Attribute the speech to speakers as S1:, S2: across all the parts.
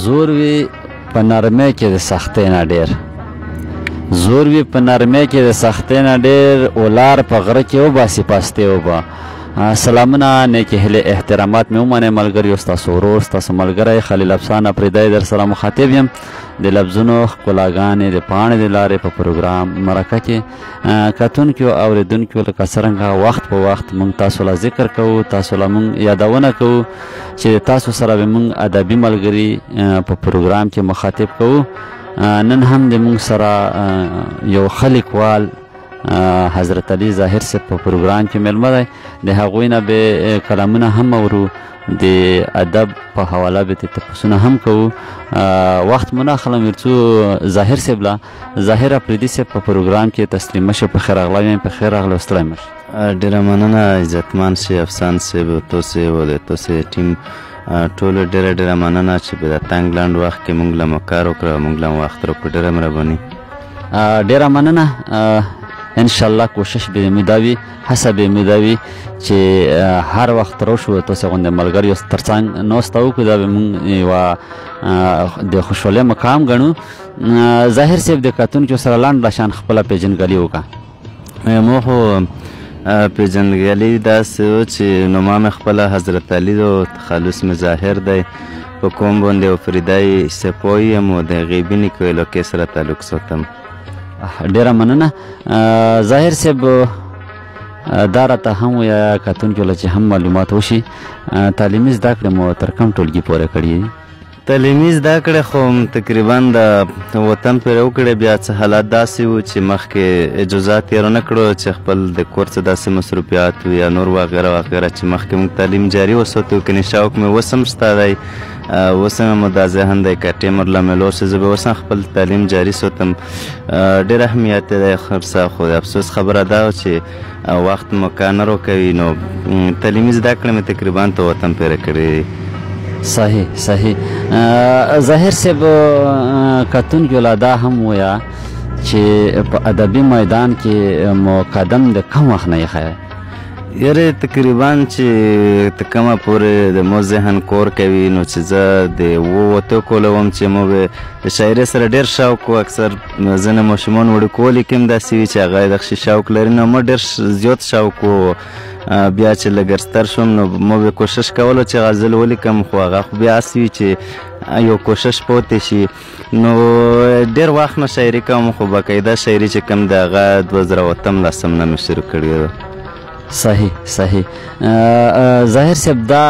S1: زور وی په نرمۍ کې د سختۍ نه ډېر، زور وی په نرمۍ کې د سختۍ نه ډېر، اولار په غره کې وباسي پاستې اوبه. سلامونه، نیکې هیلې، احترامات مې ومنئ ملګري. ستاسو ورور، ستاسو ملګری خلیل افسان افریدے در سره مخاطب یم د لفظونو ښکلاګانې د پاڼې د لارې په پروګرام مرکه کې کتونکو او اوریدونکو لکه څرنګه وخت په وخت موږ تاسو له ذکر کوو، تاسو له موږ یادونه کوو چې تاسو سره به موږ ادبي ملګري په پروګرام کې مخاطب کوو. نن هم د موږ سره یو ښه لیکوال حضرت ظاھر صاحب په پروګرام کې میلمه دی. د هغوی نه به کلامونه هم اورو، د ادب په حواله به تپوسونه هم کوو. وخت مو نه اخلم یو څو ظاھر صاحب له ظاھر افریدے صاحب په پروګرام کې تسلیمه شي. په خیر راغلی یم. په خیر راغلی او ستړی مه شئ.
S2: ډېره مننه عزتمن صاحب، افسان صاحب، توسې او د توسې ټیم ټولو ډېره مننه چې په دا تنګ لنډ وخت کې موږ له مو کار وکړه، موږ له مو وخت راکړو. ډېره مهرباني.
S1: ډېره مننه. انشاءالله کوشش به مو دا وي، هڅه به مو دا وي چې هر وخت راشو تاسو غوندې ملګري ترڅنګ ناسته وکړو. دا به مونږ یوه د خوشحالۍ مقام ګڼو. ظاھر صاحب د کتونکو سره لنډ لشان خپله پیژندګلي وکړه.
S2: مو خو پیژندګلي داسې و چې نوما مې خپله حضرت علی و، تخلص مې ظاهر دی، په کوم باندې افریدی سپوی یم او د غیبي نیکو علاقې سره تعلق ساتم.
S1: ډېره مننه. ظاهر صاحب دا راته هم ووایه کتونکو له چې هم معلومات وشي، تعلیمي زده کړې مو تر کوم ټولګي پورې کړي دي؟
S2: تعلیمي زده کړې خو تقریبا د وطن پورې وکړې. بیا څه حالات داسې وو چې مخکې اجازات یې رانه کړو چې خپل د کور څه داسې مصروفیات وي یا نور وغیره وغیره چې مخکې موږ تعلیم جاري وساتو. کنې شوق مې اوس هم شته دی، اوس هم مو دا ذهن دی که ټیم ورله میلو شي زه به اوس هم خپل تعلیم جاري ساتم. ډېر اهمیت دی خرڅه. خو د افسوس خبره دا وه چې وخت مو کار نه راکوي، نو تعلیمي زده کړې مې تقریبا ته وطن پورې کړې.
S1: صحیح صحیح. ظاهر صاحب کتونکو له دا هم ووایه چې په ادبي میدان کې مو قدم د کم وخت نه ایښی؟
S2: یاره تقریبا چې ته کومه پورې د مو ذهن کور کوي، نو چې زه د ووتو کوله وم چې مو به د شاعرۍ سره ډېر شوق و. اکثر ځینې ماشومان وړوکولي کې هم داسې وي چې هغه یې دغسې شوق لري، نو ما ډېر زیات شوق و. بیا چې لږ ستر شوم نو مو به کوشش کولو چې غزل ولیکم، خو هغه خو بیا هسې وي چې یو کوشش پاتې شي. نو ډېر وخت نه شاعري کوم، خو باقاعده شاعري چې کوم د هغه 2018 نه مې شروع کړې ده.
S1: صحیح صحیح. ظاهر صاحب دا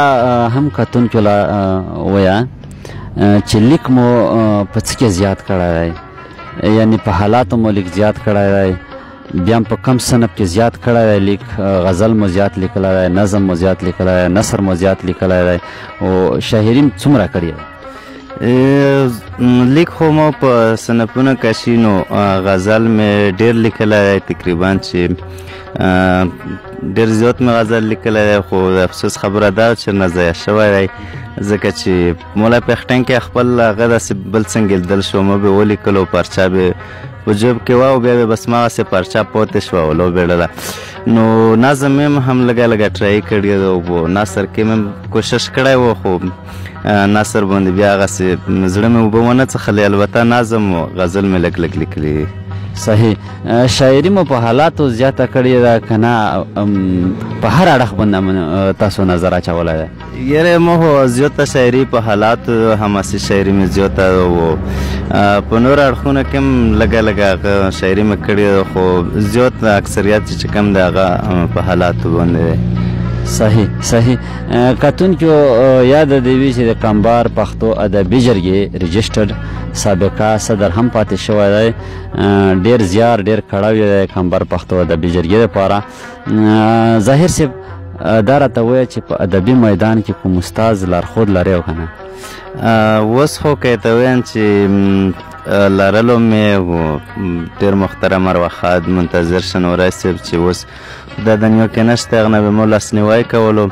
S1: هم کتونکو له ووایه چې لیک مو په څه کې زیات کړی دی؟ یعنې په حالاتو مو لیک زیات کړی دی، بیا هم په کم صنف کې زیات کړی دی لیک؟ غزل مو زیات لیکلی دی، نظم مو زیات لیکلی دی، نثر مو زیات لیکلی دی، او شاعري م څومره کړې ده؟
S2: لیک خو مو په صنفونو کشي، نو غزل مې ډېر لیکلی دی، تقریبا چې ډېر زیات مې غزل لیکلی دی. خو د افسوس خبره دا چې نه ضایع شوی دی، ځکه چې مولا پښتون کې خپل هغه داسې بل څنګه لیدل شو، ما به ولیکلو پارچه به په جیب کې وه او بیا به بس مغسې پارچه پاتې شوه او لوبېړله. نو نظم مې هم لږه لږه ټرای کړې ده او نثر کې مې کوشش کړی و، خو نثر باندې بیا هغسې زړه مې اوبه ونه څښلې. البته نظم و غزل مې لږ لږ لیکلي.
S1: صحیح. شاعري مو په حالاتو زیاته کړې ده که نه په هر اړخ باندې تاسو نظر اچولی دی؟
S2: یاره ما خو زیاته شاعري په حالاتو حماسي شاعري مې زیاته و، په نور اړخونو کې هم لږه لږه هغه شاعري مې کړې ده، خو زیات اکثریت چې کوم دی هغه په حالاتو باندې دی.
S1: صحیح صحیح. کتونکو یاد دی وي چې د کمبار پښتو ادبي جرګې رجسټرډ سابقه صدر هم پاتې شوی دی. ډېر زیار ډېر کړاو دی کمبار پښتو ادبي جرګې دپاره. ظاهر صاحب دا راته ووایه چې په ادبي میدان کې کوم استاد لارښود لرئ او که نه؟
S2: اوس خو که ته ویم چې لرلو مې ډېر محترم ارواښاد منتظر شنوری صاحب چې اوس دا دنیا کې نشته، هغه نه به مو لاسنیوی کولو،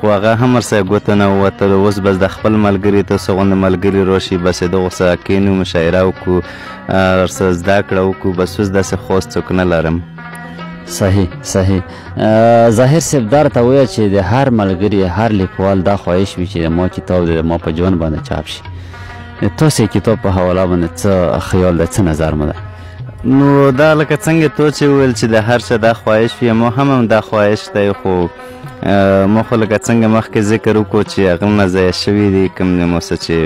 S2: خو هغه هم ورسره ګوته نه ووتلو. اوس بس د خپل ملګري تاسو غوندې ملګري راشي، بس د هغو سره کښېنو، مشاعره وکړو، ورسره زده کړه وکړو، بس اوس داسې خوست څوک نه لرم.
S1: صحیح صحیح. ظاهر صاحب دا راته ووایه چې د هر ملګري هر لیکوال دا خواهش وي چې د ما کتاب د ما په ژوند باندې چاپ شي. د تاسې کتاب په حواله باندې څه خیال دی، څه نظر مو ده؟
S2: نو دا لکه څنګه تو چې وویل چې د هر چا دا خواهش وي، ما هم دا خواهش دی، خو ما خو لکه څنګه مخکې ذکر وکړو چې هغه نه ضایع شوي دي، کوم د مو څه چې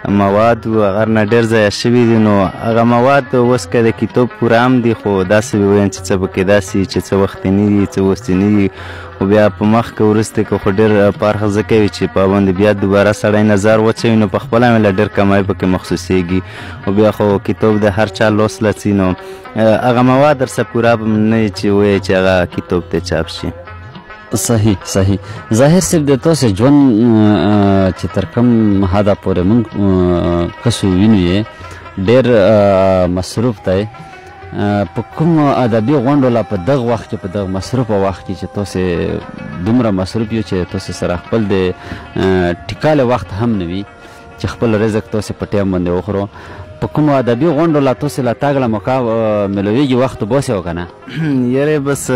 S2: مواد و هغه نه ډېر ضایع شوي دي. نو هغه مواد اوس که د کتاب پوره هم دي، خو داسې ووایم چې څه پکې داسې چې څه وختیني دي، څه اوسني دي، خو بیا په مخ کې وروسته کې خو ډېر پارخه ځکه وي چې په باندې بیا دوباره سړی نظر واچوي، نو په خپله مې له ډېر کمای پکې محسوسېږي، خو بیا خو کتاب د هر چا لوس لڅي، نو هغه مواد در سره پوره نه وي چې ووایي چې هغه کتاب ته چاپ شي.
S1: صحیح صحیح. ظاهر صاحب د تاسې ژوند چې تر کوم حده پورې موږ کسو وینو یې ډېر مصروف دی. په کوم ادبي غونډو لا په دغه وخت کې، په دغه مصروفه وخت کې چې تاسې دومره مصروف یو چې تاسې سره خپل د ټیکاله وخت هم نه وي چې خپل رزق تاسې په ټایم باندې وخورو، په کومو ادبي غونډو لا تاسې له تګ له موقع ملویږي، وخت باسې و که نه؟
S2: یاره بس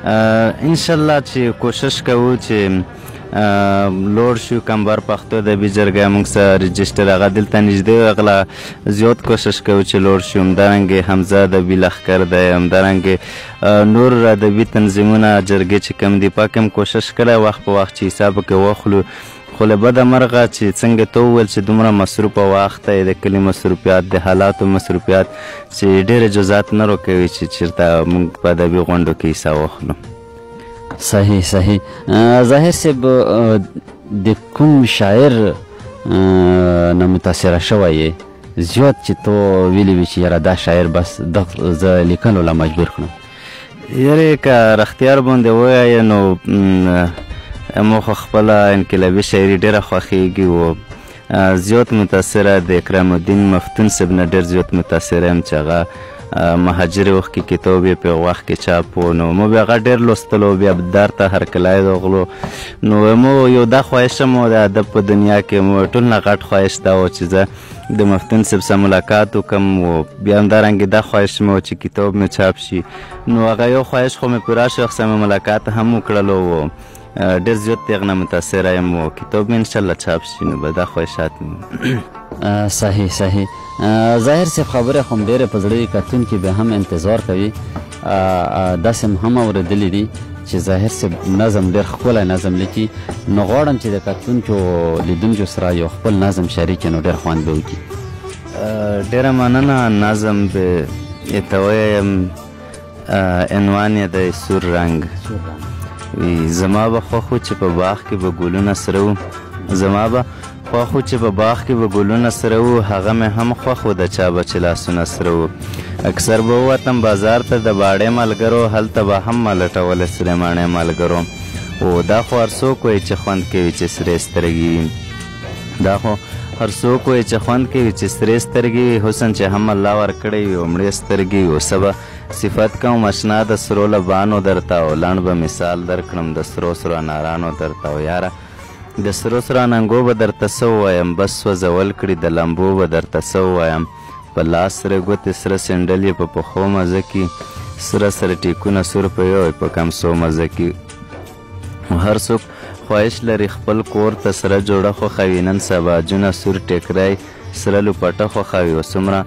S2: انشاءالله چې کوشش کوو چې لوړ شو کمبر پښتو ادبي جرګه موږ سره رجسټر هغه دلته نږدې هغله زیات کوشش کوو چې لوړ شو. همدارنګې حمزه ادبي لښکر دی، همدارنګې نور ادبي تنظیمونه جرګې چې کوم دي پاک هم کوشش کړی وخت په وخت چې حساب کې واخلو، خو له بده مرغه چې څنګه ته وویل چې دومره مصروفه وخت دی، د کلي مصروفیات، د حالاتو مصروفیات چې ډېر اجازات نه راکوي چې چېرته موږ په ادبي غونډو کې حصه واخلو.
S1: صحیح صحیح. ظاهر صاحب د کوم شاعر نه متاثره شوی یې زیات چې تو ویلي وي چې یاره دا شاعر بس زه لیکلو له مجبور کړم؟
S2: یاره که رښتیا باندې ووایه نو ما خو خپله انقلابي شاعري ډېره خوښېږي و زیات متاثره د اکرام الدین مفتون صاحب نه ډېر زیات متاثره یم چې هغه مهاجر وخت کې کتاب یې په وخت کې چاپ و، نو مو بیا هغه ډېر لوستلو، بیا دار ته هرکلی راغلو، نو مو یو دا خواهش مو د ادب په دنیا کې مو ټول نه غټ خواهش دا و چې زه د مفتون صاحب سره ملاقات وکړم، و بیا همدارنګې دا خواهش مې و چې کتاب مې چاپ شي، نو هغه یو خواهش خو مې پوره شو، سره مې ملاقات هم وکړلو و ډېر زیات د هغه نه متاثره یم و کتاب مې انشاءالله چاپ شي، نو به دا خواهشات مې.
S1: صحیح صحیح. ظاهر صاحب خبرې خو هم ډېرې په زړه کتونکي به هم انتظار کوي، داسې هم اورېدلي دي چې ظاهر صاحب نظم ډېر ښکلی نظم لیکي، نو غواړم چې د کتونکو لیدونکو سره یو خپل نظم شریک کړي، نو ډېر خوند به وکړي.
S2: ډېره مننه. نظم به یې ته ووایم، عنوان یې دی سور رنګ. زما به خوښ و چې په باغ کې به ګلونه سره و، زما به خوښ و چې په باغ کې به ګلونه سره و، هغه مې هم خوښ و د چا به چې لاسونه سره و، اکثر به ووتم بازار ته د باړې ملګرو، هلته به هم ما لټولې سلیمانې ملګرو، او دا خو هر څوک وایي چې خوند کوي چې سرې سترګې، دا خو هر څوک وایي چې خوند کوي چې سرې سترګې، حسن چې هم الله ورکړی وي او مړې سترګې، او څه به صفت کوم اشنا د سرو لبانو درته، او لنډ به مثال درکړم د سرو سرو انارانو درته، او یاره د سرو سرو اننګو به درته څه ووایم، بس سوځول کړي د لمبو به درته څه ووایم، په لاس سره ګوتې سره سینډل یې په پښو مزه کې، سره سره ټیکونه سور په یو په کمسو مزه کې، هر څوک خواهش لري خپل کور ته سره جوړه خوښوي، نن سبا جونه سور ټیکری سره لوپټه خوښوي، او څومره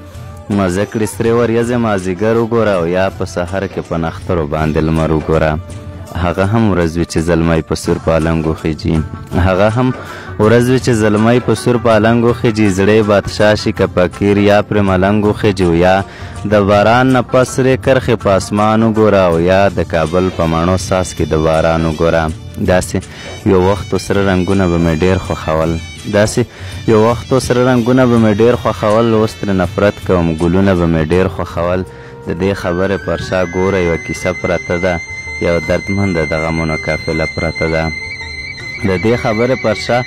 S2: مزه کړي سرې وریځې مازدیګر وګوره، او یا په سحر کې په نخترو باندې لمر وګوره، هغه هم ورځ وي چې زلمی په سور پالنګ وخیږي، هغه هم ورځ وي چې زلمی په سور پالنګ وخیږي، زړې بادشاه شي که فقیر یا پرې ملنګ وخیږي، یا د باران نه پس رې کرښې په اسمان وګوره، او یا د کابل په مڼو ساس کې د باران وګوره، داسې یو وخت سره رنګونه به مې ډېر خوښول، داسې یو وخت سره رنګونه به مې ډېر خوښول، اوس ترې نفرت کوم ګلونه به مې ډېر خوښول، د دې خبرې پر شا ګوره یوه کیسه پرته ده، یو دردمنده د غمونو قافله پرته ده، د دې خبرې پر شا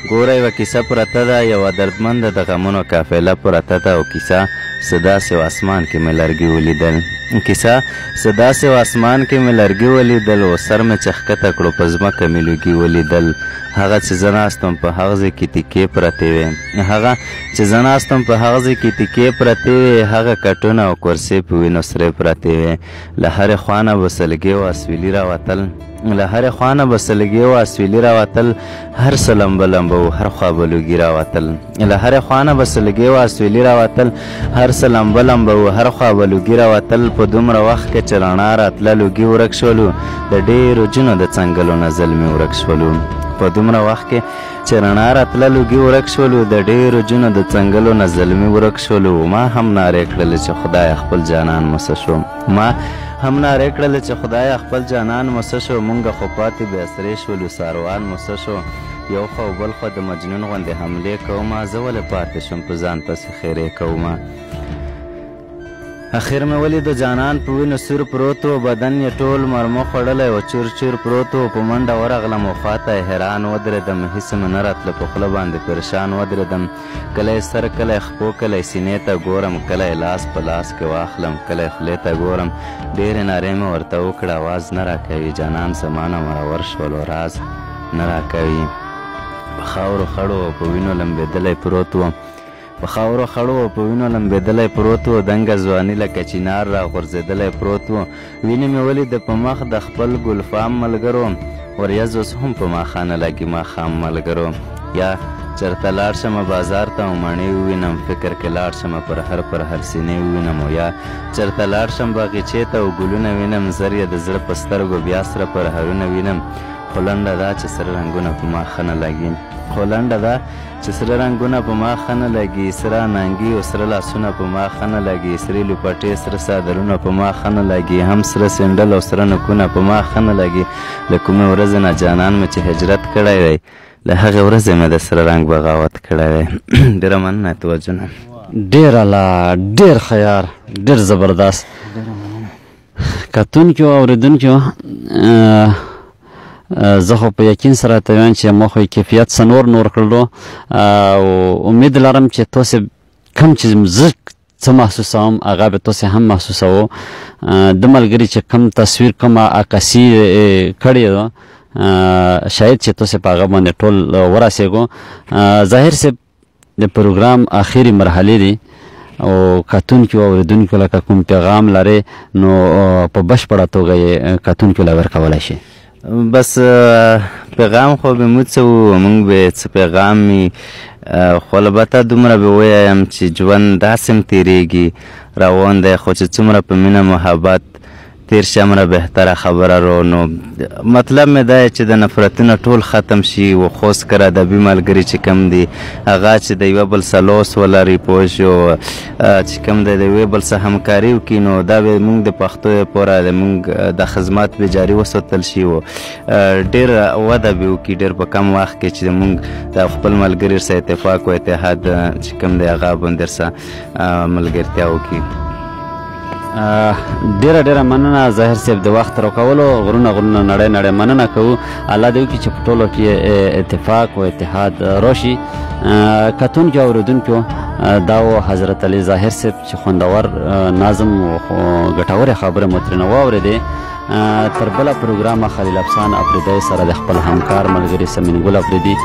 S2: ګوره یوه کیسه پرته ده، یوه دردمنده د غمونو قافله پرته ده او کیسه څه داسې و اسمان کې مې لرګي ولیدل. کیسه څه داسې و اسمان کې مې لرګي ولیدل او سر مې چې ښکته کړو په ځمکه مې لوګي ولیدل. هغه چې زه ناست وم په هغه ځای کې تیکې پرتې وې، هغه چې زه ناست وم په هغه ځای کې تیکې پرتې وې، هغه کټونه او کرسۍ په وینو سرې پرتې وې. له هرې خوا نه به سلګۍ او اسویلي راوتل، له هرې خوا نه به سلګۍ او اسویلي راوتل، هر څه لمبه لمبه و، هر خوا به لوګي راوتل. له هرې خوا نه به سلګۍ او اسویلي راوتل، هر څه لمبه لمبه و، هر خوا به لوګي راوتل. په دومره وخت کې چې رڼا راتله لوګي ورک شولو، د ډېرو جنو د څنګلو نه زلمې ورک شولو. په دومره وخت کې چې رڼا راتله لوګي ورک شولو، د ډېرو جنو د څنګلو نه زلمې ورک شولو. ما هم نارې کړلې چې خدای خپل جانان مسه شو، ما هم نارې کړلې چې خدای خپل جانان مسه شو. مونږ خو پاتې بې اسرې شولو، ساروان مسه شو. یو خوا او بل خوا د مجنون غوندې حملې کومه، زه ولې پاتې شم په ځان پسې خیرې کومه. اخر مې ولیدو جانان په وینو سور پروت و، بدن یې ټول مرمو خوړلی و، چور چور پروت و. په منډه ورغلم و خواته یې حیران ودرېدم، هېڅ مې نه راتله، په خوله باندې پریشان ودرېدم. کله یې سر، کله یې خپو، کله یې سینې ته ګورم، کله یې لاس په لاس کې واخلم، کله یې خولې ته ګورم. ډېرې نارې مې ورته وکړه، اواز نه راکوي. جانان زما نه مرور شولو، راز نه راکوي. په خاورو خړو په وینو لمبېدلی پروت و، په خاورو خړو په وینو لمبېدلی پروت و. دنګه ځواني لکه چینار را غورځېدلی پروت و. وینې مې ولیده په مخ د خپل ګلفام ملګرو، وریځ اوس هم په ماښا نه لګي ماښام ملګرو. یا چېرته لاړ شمه بازار ته او مڼې ووینم، فکر کې لاړ شمه پر هر سینې ووینم. او یا چېرته لاړ شم باغچې ته او ګلونه وینم، زر یې د زړه په سترګو بیا سره پرهرونه وینم. خو لنډه دا چې سره رنګونه په ما ښه نه لګي، خو لنډه دا چې سره رنګونه په ما ښه نه لګي. سره اننګي او سره لاسونه په ما ښه نه لګي، سرې لوپټې سره څادرونه په ما ښه نه لګي، هم سره سینډل او سره نکونه په ما ښه نه لګي. له کومې ورځې نه جانان مې چې هجرت کړی دی، له هغې ورځې مې د سره رنګ بغاوت کړی دی. ډېره مننه توجه نه.
S1: ډېر اعلی، ډېر ښه، ډېر زبردست. کتونکو او اورېدونکو، زه خو په یقین سره ته وایم چې ما خو کیفیت څه نور کړلو، او امید لرم چې تاسې کوم چې زه څه محسوسوم هغه به تاسې هم محسوسوو. د ملګري چې کوم تصویر کومه عکاسي کړې ده، شاید چې تاسې په هغه باندې ټول ورسېږو. ظاهر صاحب د پروګرام آخري مرحلې دي او کتونکو او اورېدونکو لکه کوم پیغام لرې نو په بشپړه توګه یې کتونکو له ورکولی شي.
S2: بس پیغام خو به مو څه و، موږ به څه پیغام وي، خو البته دومره به ووایم چې ژوند داسې هم تېرېږي روان دی، خو چې څومره په مینه محبت تیر شي همره بهتره خبره رو. نو مطلب مې دا چې د نفرتونه ټول ختم شي و خوست کر ادبي ملګري چې کم دي هغه چې د یوه بل څه لوس ولري پوه شو، چې کم دی د یوې بل څه همکاري وکړي، نو دا به موږ د پښتو لپاره زموږ د خدمات به جاري وساتل شي و ډېر وده به وکړي ډېر په کم وخت کې چې موږ د خپل ملګري سره اتفاق و اتحاد چې کم دی هغه باندې سره ملګرتیا وکړي.
S1: ډیره مننه ظاهر صاحب د وخت راکولو، غرونه نړۍ مننه کوو. الله دې وکړي چې په ټولو کې اتفاق و اتحاد راشي. کتونکو او اورېدونکو، دا و حضرت علي ظاهر صاحب چې خوندور نظم او ګټورې خبرې مو ترېنه واورېدې. تر بله پروګرامه خلیل افسان افریدې سره د خپل همکار ملګري سمین ګل افریدي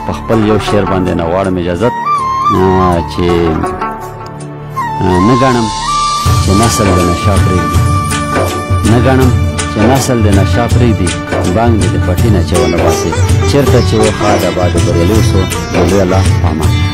S1: په خپل یو شعر باندې نه غواړم اجازت چې نه ګڼم چې نسل د نشا پرېږدي، نه ګڼم چې نسل د نشا پرېږدي، بانګ دې د پټي نه چې ونه باسي، چېرته چې و ښاد آباد بریالي اوسو. الله پامان.